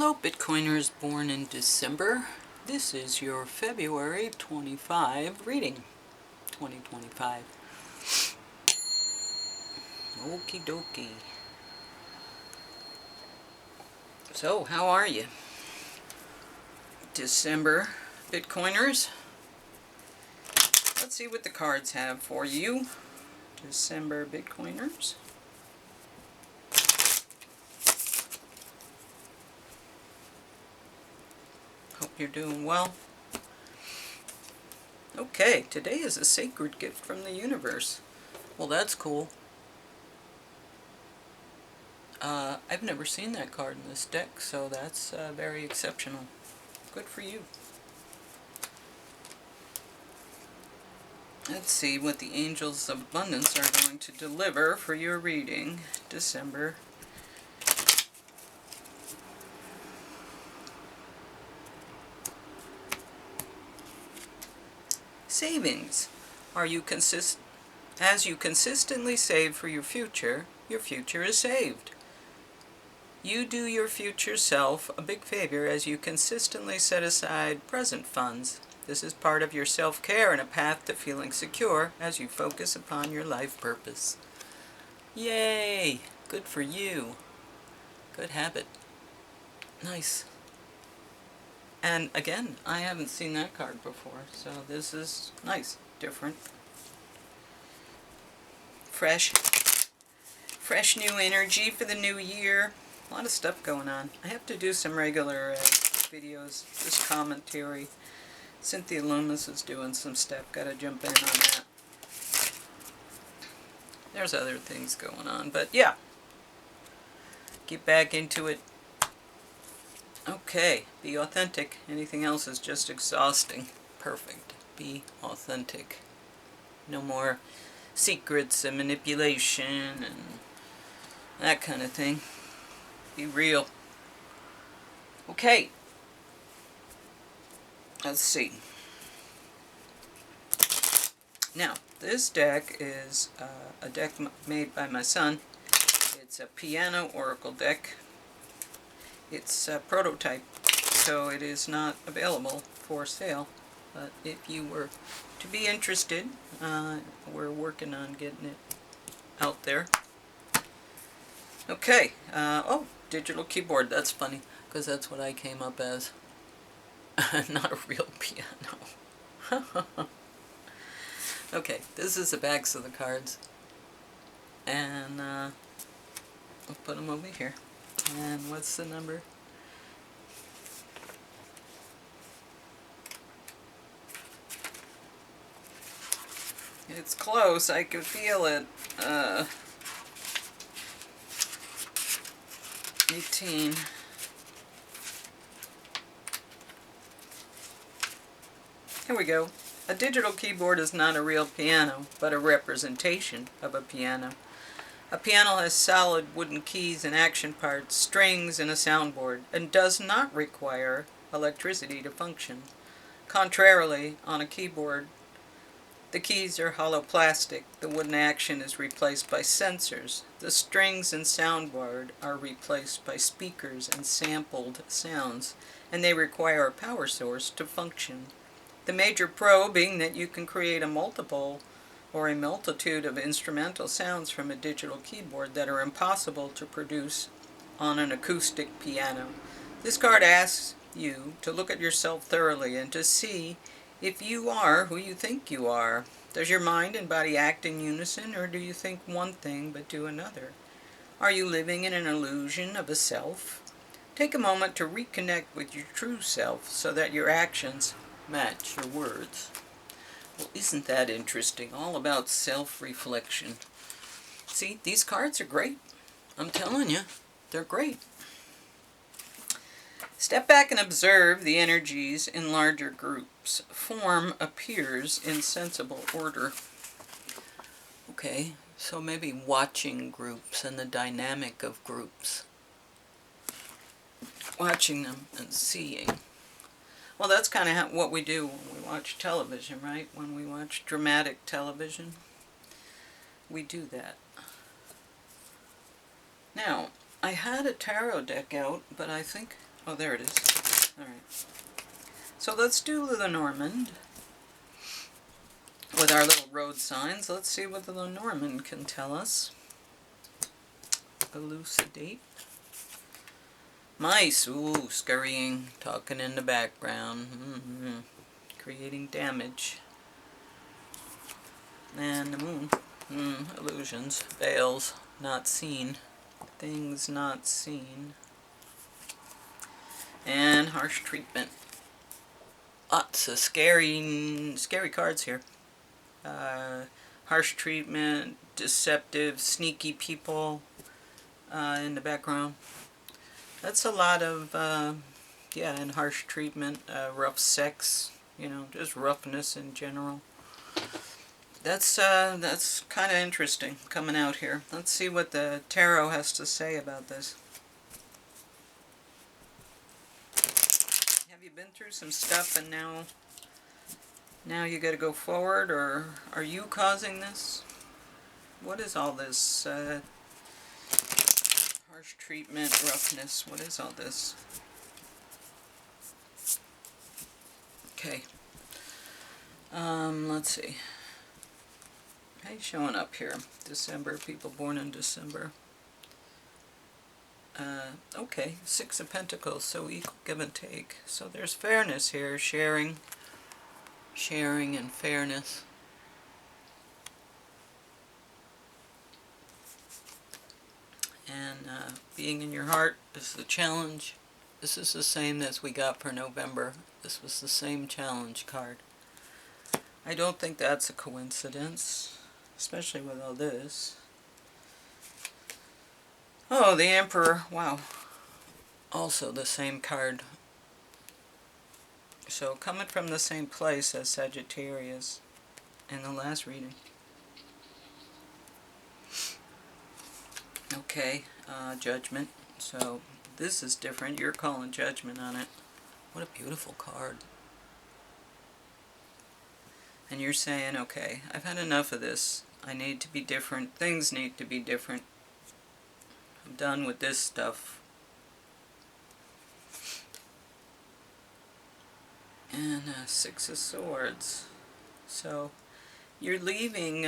Hello, Bitcoiners born in December. This is your February 25 reading, 2025. Okie dokie. So, how are you, December Bitcoiners? Let's see what the cards have for you, December Bitcoiners. Hope you're doing well. Okay, today is a sacred gift from the universe. Well, that's cool. I've never seen that card in this deck, so that's very exceptional. Good for you. Let's see what the angels of abundance are going to deliver for your reading, December. Savings. As you consistently save for your future is saved. You do your future self a big favor as you consistently set aside present funds. This is part of your self-care and a path to feeling secure as you focus upon your life purpose. Yay! Good for you. Good habit. Nice. And again, I haven't seen that card before, so this is nice, different. Fresh new energy for the new year. A lot of stuff going on. I have to do some regular videos, just commentary. Cynthia Loomis is doing some stuff. Gotta jump in on that. There's other things going on, but yeah. Get back into it. Okay, be authentic. Anything else is just exhausting. Perfect. Be authentic. No more secrets and manipulation and that kind of thing. Be real. Okay. Let's see. Now, this deck is a deck made by my son. It's a piano oracle deck. It's a prototype, so it is not available for sale. But if you were to be interested, we're working on getting it out there. Okay. Oh, digital keyboard. That's funny, because that's what I came up as. Not a real piano. Okay, this is the backs of the cards. And I'll put them over here. And what's the number? It's close. I can feel it. 18. Here we go. A digital keyboard is not a real piano, but a representation of a piano. A piano has solid wooden keys and action parts, strings, and a soundboard, and does not require electricity to function. Contrarily, on a keyboard, the keys are hollow plastic, the wooden action is replaced by sensors, the strings and soundboard are replaced by speakers and sampled sounds, and they require a power source to function. The major pro being that you can create a multitude of instrumental sounds from a digital keyboard that are impossible to produce on an acoustic piano. This card asks you to look at yourself thoroughly and to see if you are who you think you are. Does your mind and body act in unison, or do you think one thing but do another? Are you living in an illusion of a self? Take a moment to reconnect with your true self so that your actions match your words. Well, isn't that interesting? All about self-reflection. See, these cards are great. I'm telling you, they're great. Step back and observe the energies in larger groups. Form appears in sensible order. Okay, so maybe watching groups and the dynamic of groups. Watching them and seeing. Well, that's kind of what we do when we watch television, right? When we watch dramatic television, we do that. Now, I had a tarot deck out, but I think Oh, there it is. Alright. So let's do Lenormand with our little road signs. Let's see what the Lenormand can tell us. Elucidate. Mice, ooh, scurrying, talking in the background, creating damage. And the moon, illusions, veils, not seen, things not seen. And harsh treatment. Lots of scary cards here. Harsh treatment, deceptive, sneaky people in the background. That's a lot of, yeah, and harsh treatment, rough sex, you know, just roughness in general. That's kind of interesting coming out here. Let's see what the tarot has to say about this. Have you been through some stuff and now you got to go forward, or are you causing this? What is all this? Harsh treatment, roughness. What is all this? Okay. Let's see. How you showing up here? December, people born in December. Okay, Six of Pentacles, so equal give and take. So there's fairness here, sharing and fairness. And being in your heart is the challenge. This is the same as we got for November. This was the same challenge card. I don't think that's a coincidence, especially with all this. Oh, the Emperor, wow. Also the same card. So coming from the same place as Sagittarius in the last reading. Okay, Judgment. So this is different. You're calling judgment on it. What a beautiful card. And you're saying, okay, I've had enough of this. I need to be different. Things need to be different. I'm done with this stuff. And Six of Swords. So you're leaving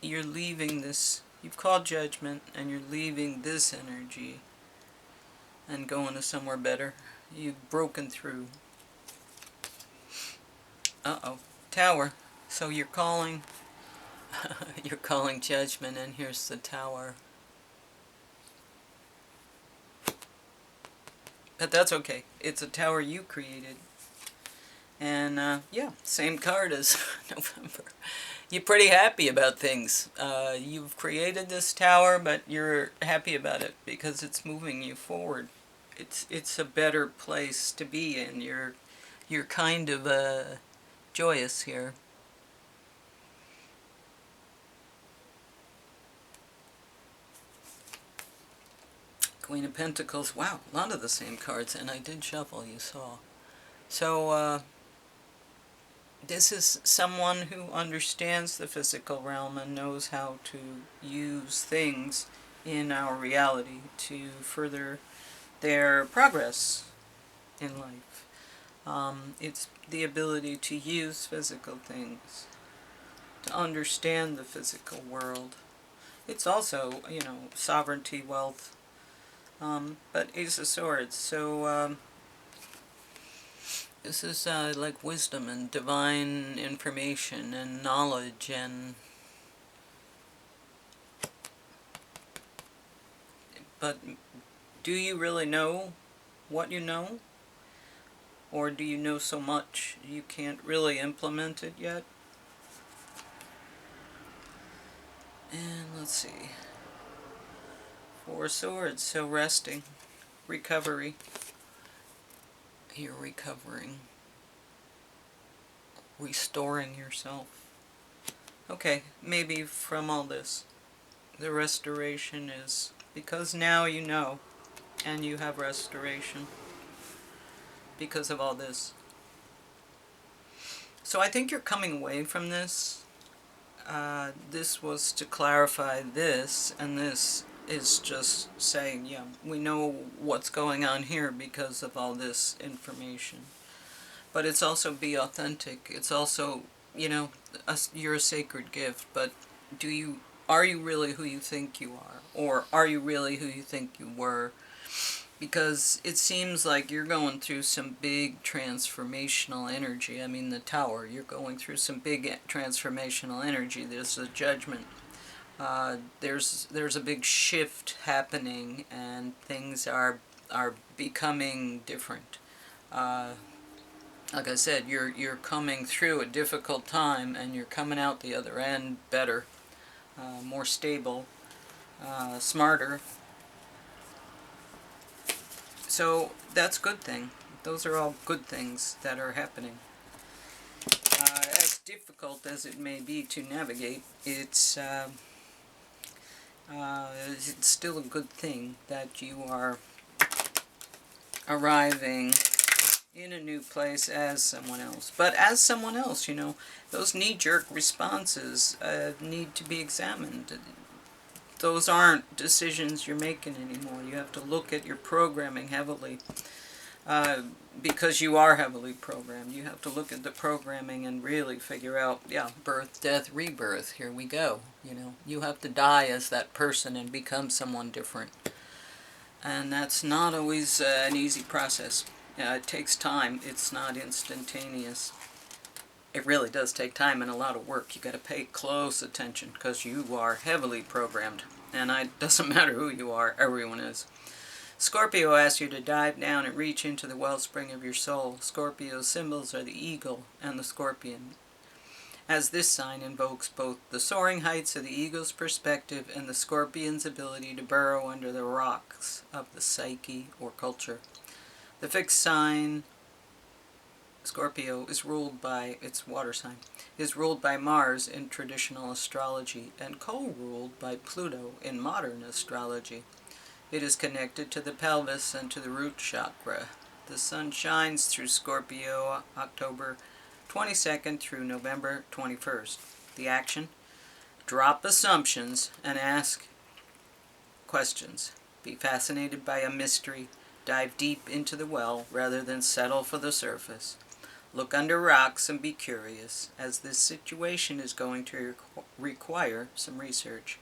this. You've called judgment, and you're leaving this energy and going to somewhere better. You've broken through. Uh-oh. Tower. So you're calling you're calling judgment, and here's the Tower. But that's okay. It's a tower you created. And yeah, same card as November. You're pretty happy about things. You've created this tower, but you're happy about it because it's moving you forward. It's a better place to be in. You're kind of joyous here. Queen of Pentacles. Wow, a lot of the same cards, and I did shuffle, you saw. So this is someone who understands the physical realm and knows how to use things in our reality to further their progress in life. It's the ability to use physical things, to understand the physical world. It's also, you know, sovereignty, wealth, but Ace of Swords. So this is like wisdom and divine information and knowledge and... But do you really know what you know? Or do you know so much you can't really implement it yet? And let's see. Four of Swords, so resting, recovery. You're recovering, restoring yourself. Okay, maybe from all this, the restoration is because now you know, and you have restoration because of all this. So I think you're coming away from this. This was to clarify this, and this is just saying, yeah, we know what's going on here because of all this information. But it's also be authentic. It's also, you know, you're a sacred gift, but are you really who you think you are? Or are you really who you think you were? Because it seems like you're going through some big transformational energy. I mean, the tower, you're going through some big transformational energy. There's a judgment. There's a big shift happening, and things are becoming different. Like I said, you're coming through a difficult time, and you're coming out the other end better, more stable, smarter. So that's a good thing. Those are all good things that are happening. As difficult as it may be to navigate, it's still a good thing that you are arriving in a new place as someone else. But as someone else, you know, those knee-jerk responses need to be examined. Those aren't decisions you're making anymore. You have to look at your programming heavily. Because you are heavily programmed. You have to look at the programming and really figure out, yeah, birth, death, rebirth, here we go. You know, you have to die as that person and become someone different. And that's not always an easy process. It takes time. It's not instantaneous. It really does take time and a lot of work. You got to pay close attention because you are heavily programmed. And it doesn't matter who you are, everyone is. Scorpio asks you to dive down and reach into the wellspring of your soul. Scorpio's symbols are the eagle and the scorpion, as this sign invokes both the soaring heights of the eagle's perspective and the scorpion's ability to burrow under the rocks of the psyche or culture. The fixed sign, Scorpio, is ruled by its water sign, is ruled by Mars in traditional astrology and co-ruled by Pluto in modern astrology. It is connected to the pelvis and to the root chakra. The sun shines through Scorpio October 22nd through November 21st. The action: drop assumptions and ask questions. Be fascinated by a mystery. Dive deep into the well rather than settle for the surface. Look under rocks and be curious, as this situation is going to require some research.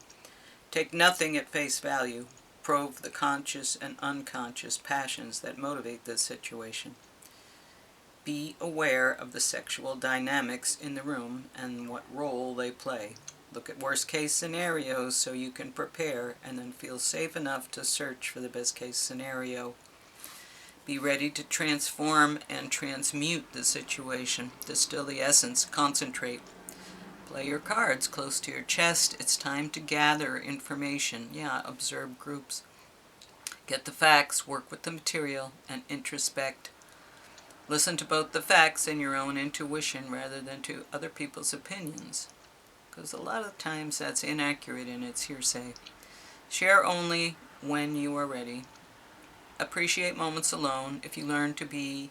Take nothing at face value. Probe the conscious and unconscious passions that motivate this situation. Be aware of the sexual dynamics in the room and what role they play. Look at worst-case scenarios so you can prepare and then feel safe enough to search for the best-case scenario. Be ready to transform and transmute the situation. Distill the essence. Concentrate. Play your cards close to your chest. It's time to gather information. Yeah, observe groups. Get the facts, work with the material, and introspect. Listen to both the facts and your own intuition rather than to other people's opinions, because a lot of times that's inaccurate and it's hearsay. Share only when you are ready. Appreciate moments alone. If you learn to be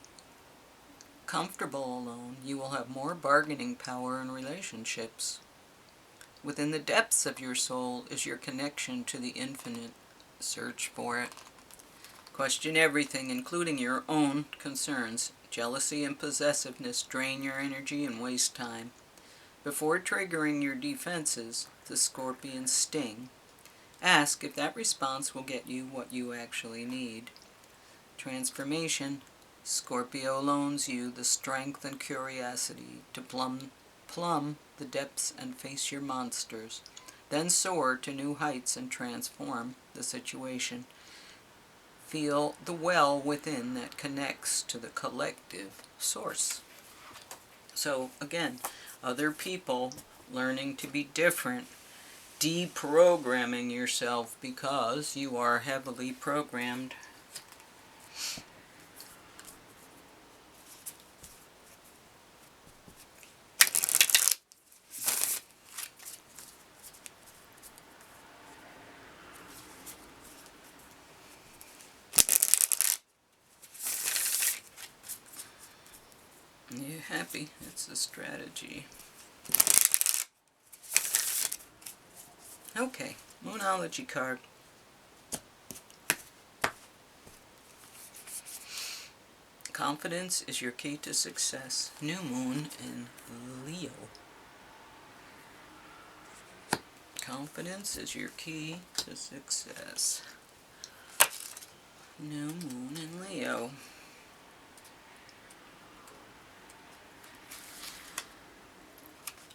comfortable alone, you will have more bargaining power in relationships. Within the depths of your soul is your connection to the infinite. Search for it. Question everything, including your own concerns. Jealousy and possessiveness drain your energy and waste time. Before triggering your defenses, the scorpion's sting, ask if that response will get you what you actually need. Transformation. Scorpio loans you the strength and curiosity to plumb the depths and face your monsters. Then soar to new heights and transform the situation. Feel the well within that connects to the collective source. So again, other people learning to be different, deprogramming yourself because you are heavily programmed. You happy? It's a strategy. Okay, Moonology card. Confidence is your key to success. New moon in Leo. Confidence is your key to success. New moon in Leo.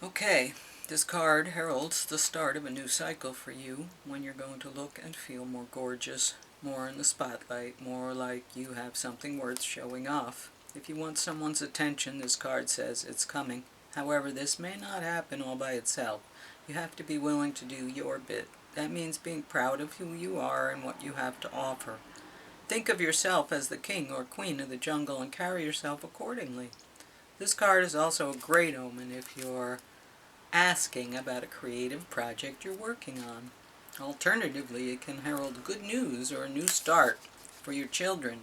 Okay, this card heralds the start of a new cycle for you when you're going to look and feel more gorgeous, more in the spotlight, more like you have something worth showing off. If you want someone's attention, this card says it's coming. However, this may not happen all by itself. You have to be willing to do your bit. That means being proud of who you are and what you have to offer. Think of yourself as the king or queen of the jungle and carry yourself accordingly. This card is also a great omen if you're asking about a creative project you're working on. Alternatively, it can herald good news or a new start for your children.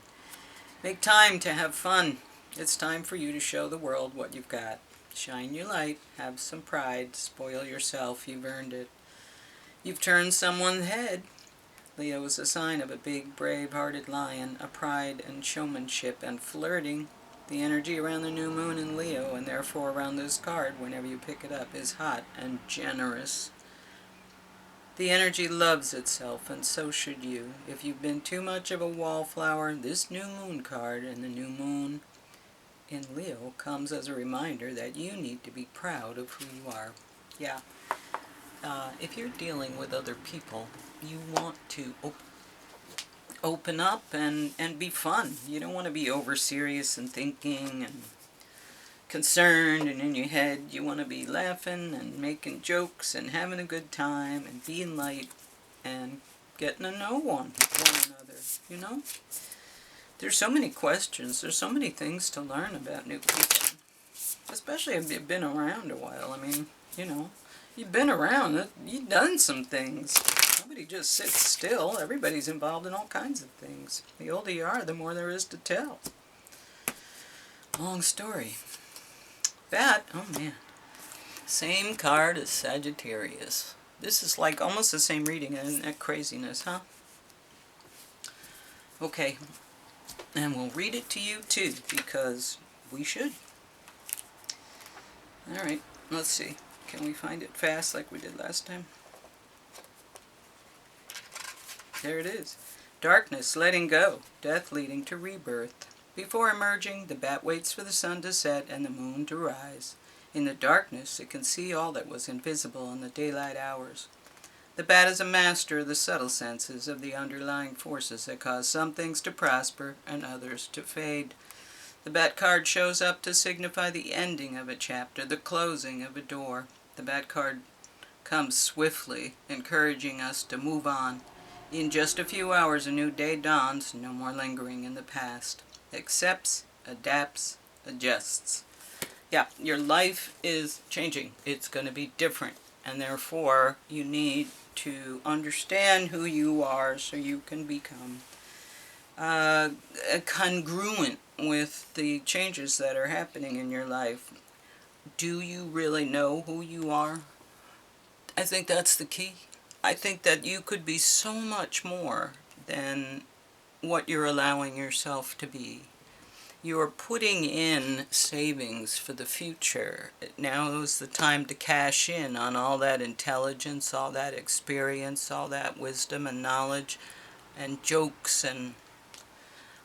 Make time to have fun. It's time for you to show the world what you've got. Shine your light, have some pride, spoil yourself, you've earned it. You've turned someone's head. Leo is a sign of a big, brave-hearted lion, a pride and showmanship and flirting. The energy around the new moon in Leo, and therefore around this card whenever you pick it up, is hot and generous. The energy loves itself, and so should you. If you've been too much of a wallflower, this new moon card and the new moon in Leo comes as a reminder that you need to be proud of who you are. Yeah. If you're dealing with other people, you want to open up and be fun. You don't want to be over serious and thinking and concerned and in your head. You want to be laughing and making jokes and having a good time and being light and getting to know one another, you know? There's so many questions. There's so many things to learn about new people. Especially if you've been around a while. I mean, you know, you've been around. You've done some things. Nobody just sits still. Everybody's involved in all kinds of things. The older you are, the more there is to tell. Long story. That, oh man. Same card as Sagittarius. This is like almost the same reading. Isn't that craziness, huh? Okay. And we'll read it to you too, because we should. Alright, let's see. Can we find it fast like we did last time? There it is. Darkness, letting go. Death leading to rebirth. Before emerging, the bat waits for the sun to set and the moon to rise. In the darkness, it can see all that was invisible in the daylight hours. The bat is a master of the subtle senses of the underlying forces that cause some things to prosper and others to fade. The bat card shows up to signify the ending of a chapter, the closing of a door. The bat card comes swiftly, encouraging us to move on. In just a few hours, a new day dawns, no more lingering in the past. Accepts, adapts, adjusts. Yeah, your life is changing. It's going to be different. And therefore, you need to understand who you are so you can become congruent with the changes that are happening in your life. Do you really know who you are? I think that's the key. I think that you could be so much more than what you're allowing yourself to be. You're putting in savings for the future. Now is the time to cash in on all that intelligence, all that experience, all that wisdom and knowledge and jokes and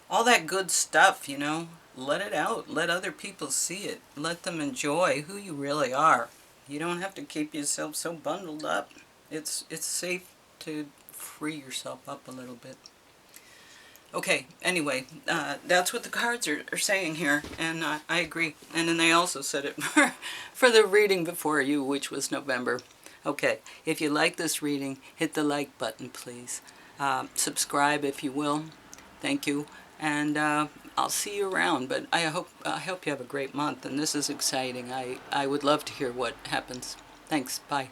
all that good stuff, you know. Let it out. Let other people see it. Let them enjoy who you really are. You don't have to keep yourself so bundled up. It's safe to free yourself up a little bit. Okay, anyway, that's what the cards are saying here, and I agree. And then they also said it for the reading before you, which was November. Okay, if you like this reading, hit the like button, please. Subscribe if you will. Thank you. And I'll see you around, but I hope you have a great month, and this is exciting. I would love to hear what happens. Thanks. Bye.